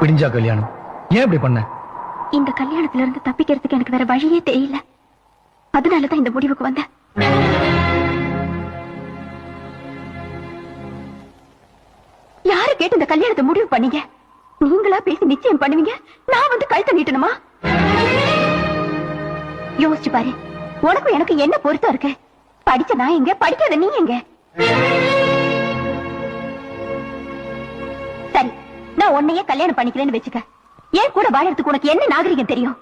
விடிஞ்சா கல்யாணம். ஏன் இப்படி பண்ண? இந்த கல்யாணத்துல இருந்து தப்பிக்கிறதுக்கு எனக்கு வேற வழியே தெரியல. அதனாலதான் இந்த முடிவுக்கு வந்தேன். யாரு கேட்டு இந்த கல்யாணத்தை முடிவு பண்ணீங்க? நீங்களா பேசி நிச்சயம் பண்ணுவீங்க, நான் வந்து கழுத்தை நீட்டணுமா? யோசிச்சு பாரு, உனக்கும் எனக்கு என்ன பொருத்தம் இருக்கு? படிச்ச நான் எங்க, படிக்காத நீ எங்க? சரி, நான் உன்னையே கல்யாணம் பண்ணிக்கிறேன்னு வச்சுக்க. ஏன் கூட வாழறதுக்கு உனக்கு என்ன நாகரிகம் தெரியும்?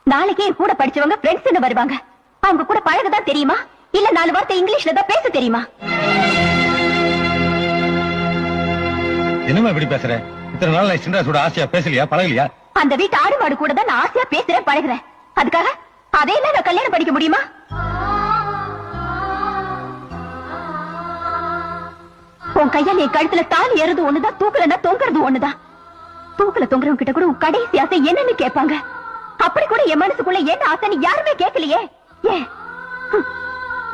நாளைக்கே என் கூட படிச்சவங்க ஃப்ரெண்ட்ஸ் வருவாங்க. அவங்க கூட பழகதான் தெரியுமா, இல்ல 4 வார்த்தை இங்கிலீஷ்ல தான் பேச தெரியுமா? என்னமா இப்படி பேசுற? இத்தனை நாள் நான் சின்ராசோட ஆசையா பேசலையா, பழகலையா? அந்த வீட்டு ஆடு மாடு கூட தான் நான் ஆசையா பேசுறேன், பழகுறேன். அதுக்காக அதையெல்லாம் நான் கல்யாணம் படிக்க முடியுமா? உன் கையால் என் கழுத்துல தாலி ஏறது ஒண்ணுதான், தூக்கலன்னா தொங்குறது ஒண்ணுதான். தூக்கல தொங்குறவங்க கிட்ட கூட உன் கடைசி ஆசை என்னன்னு கேட்பாங்க. அப்படி கூட என் மனசுக்குள்ள என்ன ஆசைன்னு யாருமே கேட்கலையே. ஏன்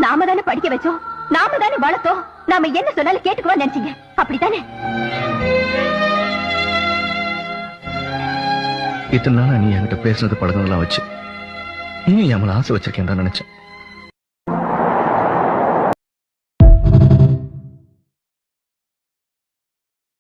நாம தானே படிக்க வச்சோம், நாம தானே வளர்த்தோம், நாம என்ன சொன்னாலும் கேட்டுக்குவோம் நினைச்சீங்க, அப்படித்தானே? இத்தனை நாளா நீ என்கிட்ட பேசுனது பழகலாம் வச்சு நீ என் மேல ஆசை வச்சிருக்கேன் நினைச்சேன்.